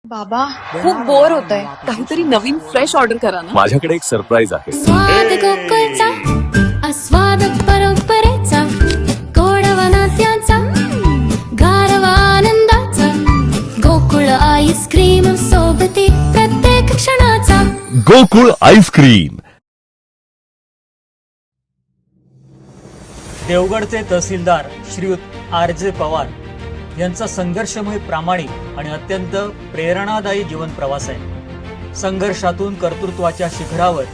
बाबा खूप बोर होतंय, काहीतरी नवीन फ्रेश ऑर्डर करा ना. माझ्याकडे एक सरप्राईज आहे. स्वाद गोकुळचा आस्वाद परंपरेचा गोडवा नात्याचा गारवा आनंदाचा गोकुळ आईस्क्रीम सोबती प्रत्येक क्षणाचा गोकुळ आईस्क्रीम. देवगडचे तहसीलदार श्रीयुत आर.जे. पवार यांचा संघर्षमय, प्रामाणिक आणि अत्यंत प्रेरणादायी जीवन प्रवास आहे. संघर्षातून कर्तृत्वाच्या शिखरावर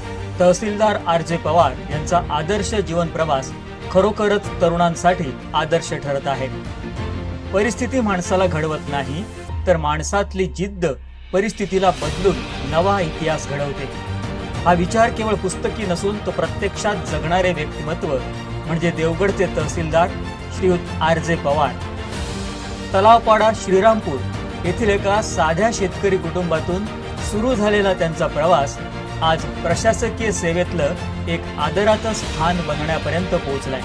तहसीलदार आर.जे. पवार यांचा आदर्श जीवन प्रवास खरोखरच तरुणांसाठी आदर्श ठरत आहे. परिस्थिती माणसाला घडवत नाही, तर माणसातली जिद्द परिस्थितीला बदलून नवा इतिहास घडवते. हा विचार केवळ पुस्तकी नसून तो प्रत्यक्षात जगणारे व्यक्तिमत्व म्हणजे देवगडचे तहसीलदार श्रीयुत आर.जे. पवार. तलावपाडा श्रीरामपूर येथील एका साध्या शेतकरी कुटुंबातून सुरू झालेला त्यांचा प्रवास आज प्रशासकीय सेवेतलं एक आदराचं स्थान बनण्यापर्यंत पोहोचलाय.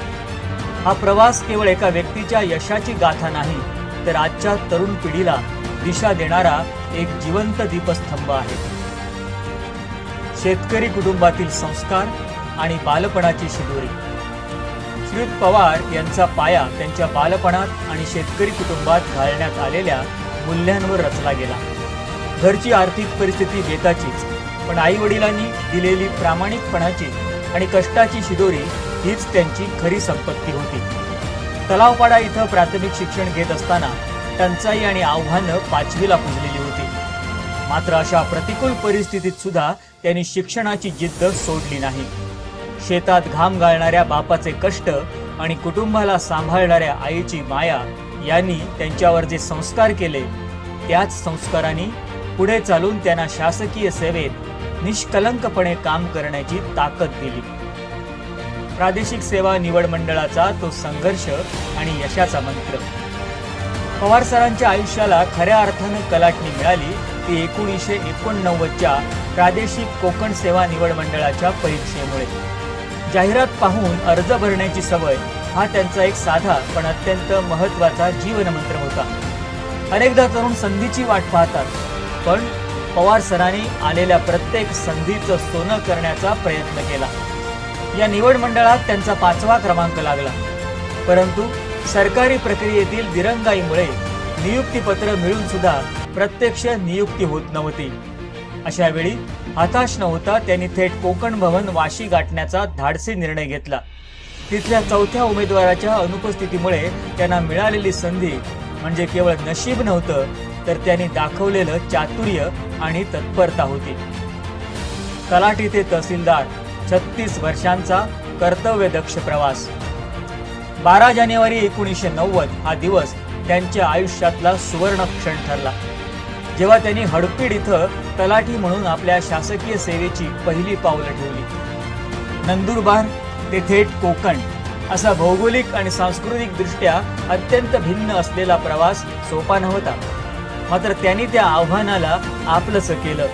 हा प्रवास केवळ एका व्यक्तीच्या यशाची गाथा नाही, तर आजच्या तरुण पिढीला दिशा देणारा एक जिवंत दीपस्तंभ आहे. शेतकरी कुटुंबातील संस्कार आणि बालपणाची शिदोरी. श्रीयुत पवार यांचा पाया त्यांच्या बालपणात आणि शेतकरी कुटुंबात घालण्यात आलेल्या मूल्यांवर रचला गेला. घरची आर्थिक परिस्थिती बेताचीच, पण आई वडिलांनी दिलेली प्रामाणिकपणाची आणि कष्टाची शिदोरी हीच त्यांची खरी संपत्ती होती. तलावपाडा इथं प्राथमिक शिक्षण घेत असताना टंचाई आणि आव्हानं 5वीला पुजलेली होती. मात्र अशा प्रतिकूल परिस्थितीत सुद्धा त्यांनी शिक्षणाची जिद्द सोडली नाही. शेतात घाम गाळणाऱ्या बापाचे कष्ट आणि कुटुंबाला सांभाळणाऱ्या आईची माया यांनी त्यांच्यावर जे संस्कार केले, त्याच संस्कारांनी पुढे चालून त्यांना शासकीय सेवेत निष्कलंकपणे काम करण्याची ताकद दिली. प्रादेशिक सेवा निवड मंडळाचा तो संघर्ष आणि यशाचा मंत्र. पवार सरांच्या आयुष्याला खऱ्या अर्थानं कलाटणी मिळाली ती 1989च्या प्रादेशिक कोकण सेवा निवड मंडळाच्या परीक्षेमुळे. जाहिरात पाहून अर्ज भरण्याची सवय हा त्यांचा एक साधा पण अत्यंत महत्वाचा जीवनमंत्र होता. अनेकदा तरुण संधीची वाट पाहतात, पण पवार सरांनी आलेल्या प्रत्येक संधीचं सोनं करण्याचा प्रयत्न केला. या निवड मंडळात त्यांचा 5वा क्रमांक लागला, परंतु सरकारी प्रक्रियेतील दिरंगाईमुळे नियुक्तीपत्र मिळून सुद्धा प्रत्यक्ष नियुक्ती होत नव्हती. अशा वेळी हताश न होता त्यांनी थेट कोकण भवन वाशी गाठण्याचा धाडसी निर्णय घेतला. तिथल्या 4थ्या उमेदवाराच्या अनुपस्थितीमुळे त्यांना मिळालेली संधी म्हणजे केवळ नशीब नव्हतं, तर त्यांनी दाखवलेलं चातुर्य आणि तत्परता होती. तलाठी ते तहसीलदार 36 वर्षांचा कर्तव्यदक्ष प्रवास. 12 जानेवारी 1990 हा दिवस त्यांच्या आयुष्यातला सुवर्ण क्षण ठरला, जेव्हा त्यांनी हडपीड इथं तलाठी म्हणून आपल्या शासकीय सेवेची पहिली पावलं ठेवली. नंदुरबार ते थेट कोकण असा भौगोलिक आणि सांस्कृतिक दृष्ट्या अत्यंत भिन्न असलेला प्रवास सोपा नव्हता, मात्र त्यांनी त्या आव्हानाला आपलंसं केलं.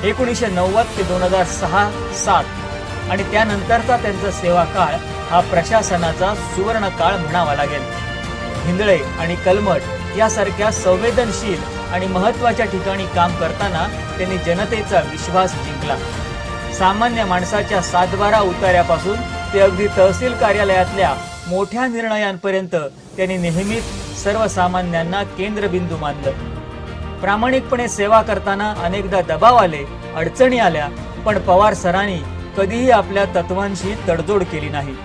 1990 ते 2006-07 आणि त्यानंतरचा त्यांचा सेवा काळ हा प्रशासनाचा सुवर्ण काळ म्हणावा लागेल. हिंदळे आणि कलमट यासारख्या संवेदनशील आणि महत्वाच्या ठिकाणी काम करताना त्यांनी जनतेचा विश्वास जिंकला. सामान्य माणसाच्या 7-12 उतार्यापासून ते अगदी तहसील कार्यालयातल्या मोठ्या निर्णयांपर्यंत त्यांनी नेहमीच सर्वसामान्यांना केंद्रबिंदू मानलं. प्रामाणिकपणे सेवा करताना अनेकदा दबाव आले, अडचणी आल्या, पण पवार सरांनी कधीही आपल्या तत्वांशी तडजोड केली नाही.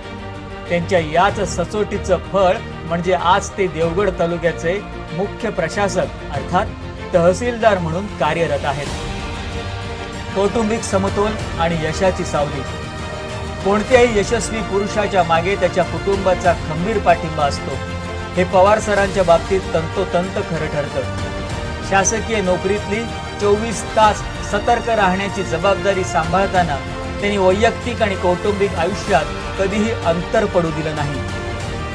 त्यांच्या याच सचोटीचं फळ म्हणजे आज ते देवगड तालुक्याचे मुख्य प्रशासक अर्थात तहसीलदार म्हणून कार्यरत आहेत. कौटुंबिक समतोल आणि यशाची सावली. कोणत्याही यशस्वी पुरुषाच्या मागे त्याच्या कुटुंबाचा खंबीर पाठिंबा असतो, हे पवार सरांच्या बाबतीत तंतोतंत खरं ठरतं. शासकीय नोकरीतली 24 तास सतर्क राहण्याची जबाबदारी सांभाळताना त्यांनी वैयक्तिक आणि कौटुंबिक आयुष्यात कधीही अंतर पडू दिलं नाही.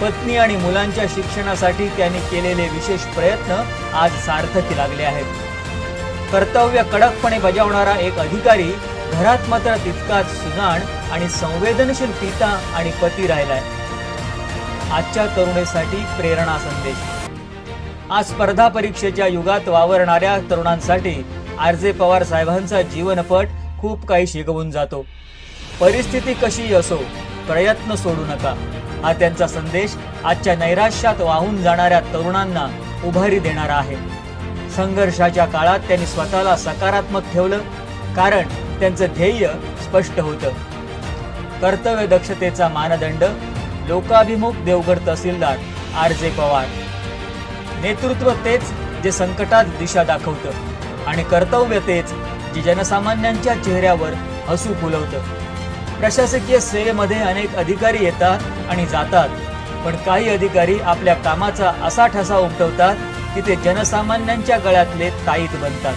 पत्नी आणि मुलांच्या शिक्षणासाठी त्यांनी केलेले विशेष प्रयत्न आज सार्थकी लागले आहेत. कर्तव्य कडकपणे बजावणारा एक अधिकारी घरात मात्र तितकाच सुजाण आणि संवेदनशील पिता आणि पती राहिलाय. आजच्या तरुणीसाठी प्रेरणा संदेश. आज स्पर्धा परीक्षेच्या युगात वावरणाऱ्या तरुणांसाठी आर.जे. पवार साहेबांचा जीवनपट खूप काही शिकवून जातो. परिस्थिती कशी असो, प्रयत्न सोडू नका, हा त्यांचा संदेश आजच्या नैराश्यात वाहून जाणाऱ्या तरुणांना उभारी देणारा आहे. संघर्षाच्या काळात त्यांनी स्वतःला सकारात्मक ठेवलं, कारण त्यांचं ध्येय स्पष्ट होतं. कर्तव्य दक्षतेचा मानदंड, लोकाभिमुख देवगड तहसीलदार आर.जे. पवार. नेतृत्व तेच जे संकटात दिशा दाखवतं आणि कर्तव्य तेच जे जनसामान्यांच्या चेहऱ्यावर हसू फुलवतं. प्रशासकीय सेवेमध्ये अनेक अधिकारी येतात आणि जातात, पण काही अधिकारी आपल्या कामाचा असा ठसा उमटवतात की ते जनसामान्यांच्या गळ्यातले ताईत बनतात.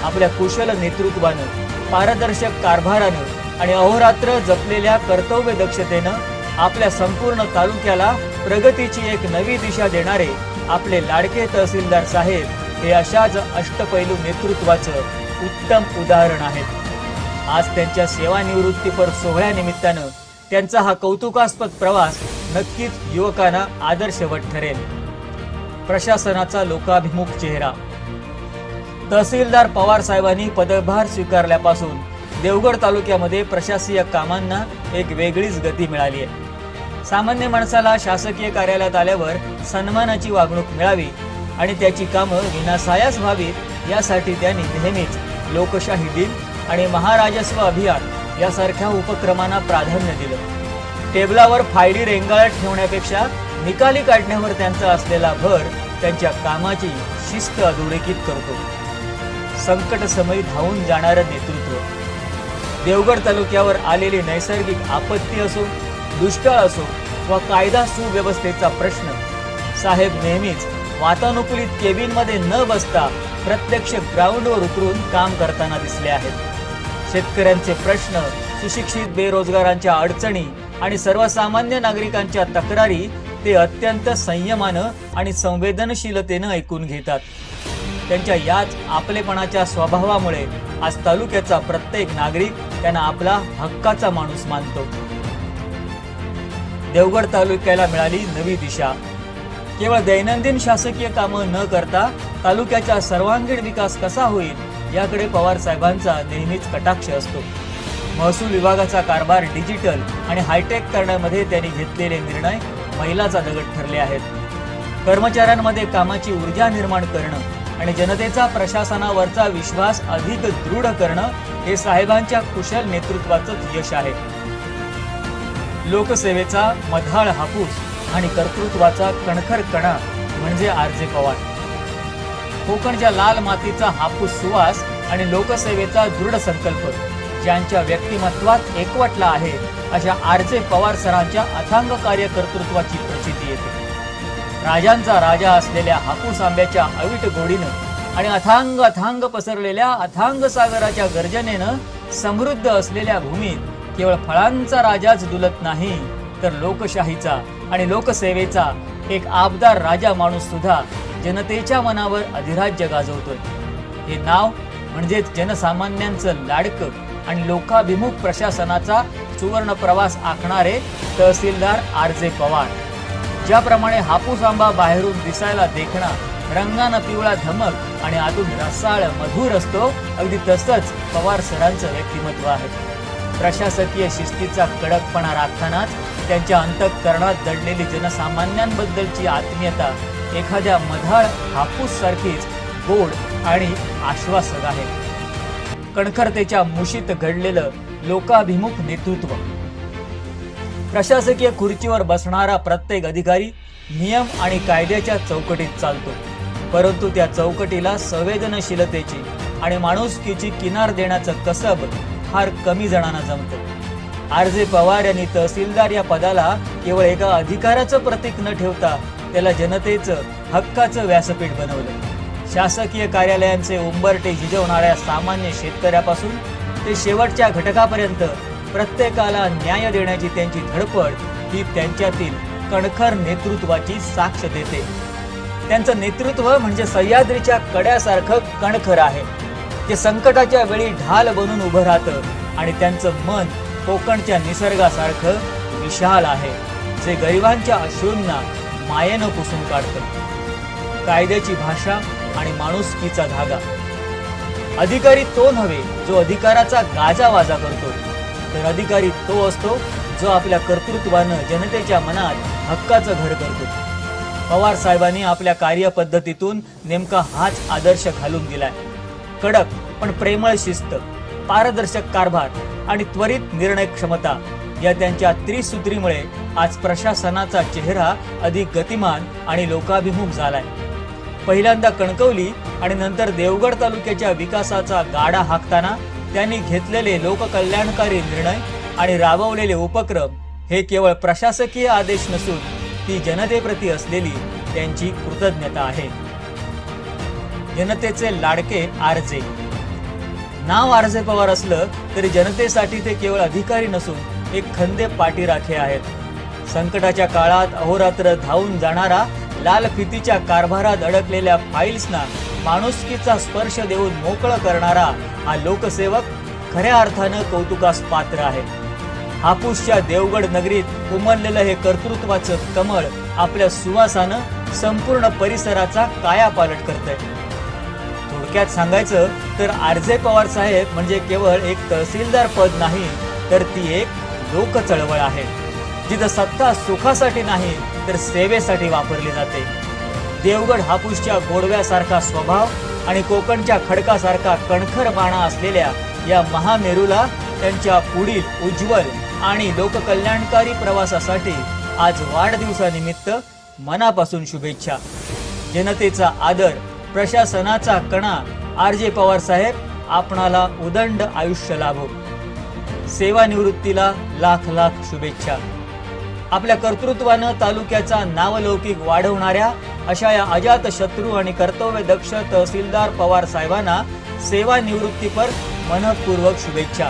आपल्या कुशल नेतृत्वानं, पारदर्शक कारभारानं आणि अहोरात्र जपलेल्या कर्तव्य दक्षतेनं आपल्या संपूर्ण तालुक्याला प्रगतीची एक नवी दिशा देणारे आपले लाडके तहसीलदार साहेब हे अशाच अष्टपैलू नेतृत्वाचं उत्तम उदाहरण आहेत. आज त्यांच्या सेवानिवृत्तीपर सोहळ्यानिमित्तानं त्यांचा हा कौतुकास्पद प्रवास नक्कीच युवकांना आदर्शवत ठरेल. प्रशासनाचा लोकाभिमुख चेहरा. तहसीलदार पवार साहेबांनी पदभार स्वीकारल्यापासून देवगड तालुक्यामध्ये प्रशासकीय कामांना एक वेगळीच गती मिळाली आहे. सामान्य माणसाला शासकीय कार्यालयात आल्यावर सन्मानाची वागणूक मिळावी आणि त्याची कामं विनासायास व्हावीत, यासाठी त्यांनी नेहमीच लोकशाही दिन आणि महाराजस्व अभियान यासारख्या उपक्रमांना प्राधान्य दिलं. टेबलावर फायली रेंगाळत ठेवण्यापेक्षा निकाली काढण्यावर त्यांचा असलेला भर त्यांच्या कामाची शिस्त अधोरेखित करतो. संकट समयी धावून जाणारं नेतृत्व. देवगड तालुक्यावर आलेली नैसर्गिक आपत्ती असो, दुष्काळ असो व कायदा सुव्यवस्थेचा प्रश्न, साहेब नेहमीच वातानुकूलित केबिनमध्ये न बसता प्रत्यक्ष ग्राउंडवर उतरून काम करताना दिसले आहेत. शेतकऱ्यांचे प्रश्न, सुशिक्षित बेरोजगारांच्या अडचणी आणि सर्वसामान्य नागरिकांच्या तक्रारी ते अत्यंत संयमानं आणि संवेदनशीलतेनं ऐकून घेतात. त्यांच्या याच आपलेपणाच्या स्वभावामुळे आज तालुक्याचा प्रत्येक नागरिक त्यांना आपला हक्काचा माणूस मानतो. देवगड तालुक्याला मिळाली नवी दिशा. केवळ दैनंदिन शासकीय कामं न करता तालुक्याचा सर्वांगीण विकास कसा होईल याकडे पवार साहेबांचा नेहमीच कटाक्ष असतो. महसूल विभागाचा कारभार डिजिटल आणि हायटेक करण्यामध्ये त्यांनी घेतलेले निर्णय मैलाचा दगड ठरले आहेत. कर्मचाऱ्यांमध्ये कामाची ऊर्जा निर्माण करणं आणि जनतेचा प्रशासनावरचा विश्वास अधिक दृढ करणं हे साहेबांच्या कुशल नेतृत्वाचं यश आहे. लोकसेवेचा मधाळ हापूस आणि कर्तृत्वाचा कणखर कणा म्हणजे आर.जे. पवार. कोकणच्या लाल मातीचा हापूस सुवास आणि लोकसेवेचा दृढ संकल्प ज्यांच्या व्यक्तिमत्वात एकवटला आहे, अशा आर.जे. पवार सरांच्या अथांग कार्यकर्तृत्वाची प्रचिती येते. राजांचा राजा असलेल्या हापूस आंब्याच्या अवीट गोडीनं आणि अथांग अथांग पसरलेल्या अथांग सागराच्या गर्जनेनं समृद्ध असलेल्या भूमीत केवळ फळांचा राजाच डुलत नाही, तर लोकशाहीचा आणि लोकसेवेचा एक आबदार राजा माणूस सुद्धा जनतेच्या मनावर अधिराज्य गाजवतोय. हे नाव म्हणजेच जनसामान्यांचं लाडकं आणि लोकाभिमुख प्रशासनाचा सुवर्ण प्रवास आखणारे तहसीलदार आर.जे. पवार. ज्याप्रमाणे हापूस आंबा बाहेरून दिसायला देखणा, रंगानं पिवळा धमक आणि आतून रसाळ मधुर असतो, अगदी तसंच पवार सरांचं व्यक्तिमत्व आहे. प्रशासकीय शिस्तीचा कडकपणा राखतानाच त्यांच्या अंतःकरणात दडलेली जनसामान्यांबद्दलची आत्मीयता एखाद्या मधाळ हापूस सारखीच गोड आणि आश्वासक आहे. कणखरतेच्या मुशीत घडलेलं लोकाभिमुख नेतृत्व. प्रशासकीय खुर्चीवर बसणारा प्रत्येक अधिकारी नियम आणि कायद्याच्या चौकटीत चालतो, परंतु त्या चौकटीला संवेदनशीलतेची आणि माणुसकीची किनार देण्याचं कसब फार कमी जणांना जमतं. आर.जे. पवार यांनी तहसीलदार या पदाला केवळ एका अधिकाराचं प्रतीक न ठेवता त्याला जनतेचं हक्काचं व्यासपीठ बनवलं. शासकीय कार्यालयांचे उंबरटे झिजवणाऱ्या सामान्य शेतकऱ्यापासून ते शेवटच्या घटकापर्यंत प्रत्येकाला न्याय देण्याची त्यांची धडपड ही त्यांच्यातील कणखर नेतृत्वाची साक्ष देते. त्यांचं नेतृत्व म्हणजे सह्याद्रीच्या कड्यासारखं कणखर आहे, जे संकटाच्या वेळी ढाल बनून उभं राहतं, आणि त्यांचं मन कोकणच्या निसर्गासारखं विशाल आहे, जे गरिबांच्या अश्रूंना मायेनं पुसून काढतं. कायद्याची भाषा आणि माणुसकीचा धागा. अधिकारी तो नव्हे जो अधिकाराचा गाजावाजा करतो, तर अधिकारी तो असतो जो आपल्या कर्तृत्वानं जनतेच्या मनात हक्काचं घर करतो. पवार साहेबांनी आपल्या कार्यपद्धतीतून नेमका हाच आदर्श घालून दिलाय. कडक पण प्रेमळ शिस्त, पारदर्शक कारभार आणि त्वरित निर्णय क्षमता या त्यांच्या त्रिसूत्रीमुळे आज प्रशासनाचा चेहरा अधिक गतिमान आणि लोकाभिमुख झालाय. पहिल्यांदा कणकवली आणि नंतर देवगड तालुक्याच्या विकासाचा गाडा हाकताना त्यांनी घेतलेले लोककल्याणकारी निर्णय आणि राबवलेले उपक्रम हे केवळ प्रशासकीय आदेश नसून ती जनतेप्रती असलेली त्यांची कृतज्ञता आहे. जनतेचे लाडके आरजे. नाव आरजे पवार असलं तरी जनतेसाठी ते केवळ अधिकारी नसून एक खंदे पाठीराखे आहेत. संकटाच्या काळात अहोरात्र धावून जाणारा, लाल फितीच्या कारभारात अडकलेल्या फाईल्सना माणुसकीचा स्पर्श देऊन मोकळं करणारा हा लोकसेवक खऱ्या अर्थानं कौतुकास पात्र आहे. हापूसच्या देवगड नगरीत उमललेलं हे कर्तृत्वाचं कमळ आपल्या सुवासानं संपूर्ण परिसराचा कायापालट करतंय. थोडक्यात सांगायचं तर आरजे पवार साहेब म्हणजे केवळ एक तहसीलदार पद नाही, तर ती एक लोक चळवळ आहे, जिथं सत्ता सुखासाठी नाही तर सेवेसाठी वापरली जाते. देवगड हापूसच्या गोडव्यासारखा स्वभाव आणि कोकणच्या खडकासारखा कणखर बाणा असलेल्या या महामेरूला त्यांच्या पुढील उज्ज्वल आणि लोककल्याणकारी प्रवासासाठी आज वाढदिवसानिमित्त मनापासून शुभेच्छा. जनतेचा आदर, प्रशासनाचा कणा आरजे पवार साहेब आपणाला उदंड आयुष्य लाभो. सेवानिवृत्तीला लाख लाख शुभेच्छा. आपल्या कर्तृत्वानं तालुक्याचा नावलौकिक वाढवणाऱ्या अशा या अजात शत्रू आणि कर्तव्यदक्ष तहसीलदार पवार साहेबांना सेवानिवृत्तीपर मनपूर्वक शुभेच्छा.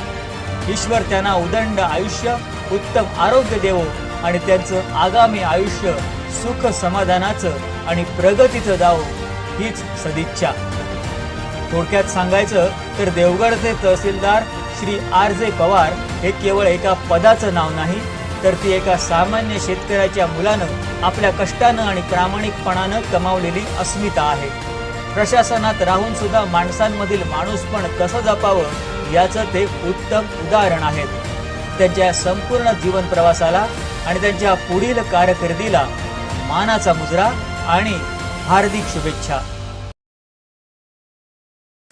ईश्वर त्यांना उदंड आयुष्य, उत्तम आरोग्य देवो आणि त्यांचं आगामी आयुष्य सुख समाधानाचं आणि प्रगतीचं जावो हीच सदिच्छा. थोडक्यात सांगायचं तर देवगडचे तहसीलदार श्री आरजे पवार हे केवळ एका पदाचं नाव नाही, तर ती एका सामान्य शेतकऱ्याच्या मुलानं आपल्या कष्टानं आणि प्रामाणिकपणानं कमावलेली अस्मिता आहे. प्रशासनात राहून सुद्धा माणसांमधील माणूसपण कसं जपावं याचं ते उत्तम उदाहरण आहे. त्यांच्या संपूर्ण जीवन प्रवासाला आणि त्यांच्या पुढील कारकिर्दीला मानाचा मुजरा आणि हार्दिक शुभेच्छा.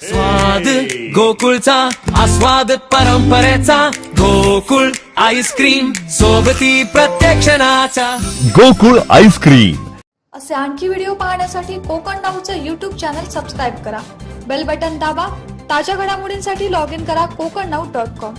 स्वाद गोकुळचा आस्वाद परंपरेचा, गोकुळ आईस्क्रीम सोबती प्रत्येक क्षणाचा. गोकुळ आईस्क्रीम. असे आणखी व्हिडिओ पाहण्यासाठी कोकण नाऊचं यूट्यूब चॅनल सबस्क्राईब करा. बेल बटन दाबा. ताज्या घडामोडींसाठी लॉग इन करा कोकणनाऊ.com.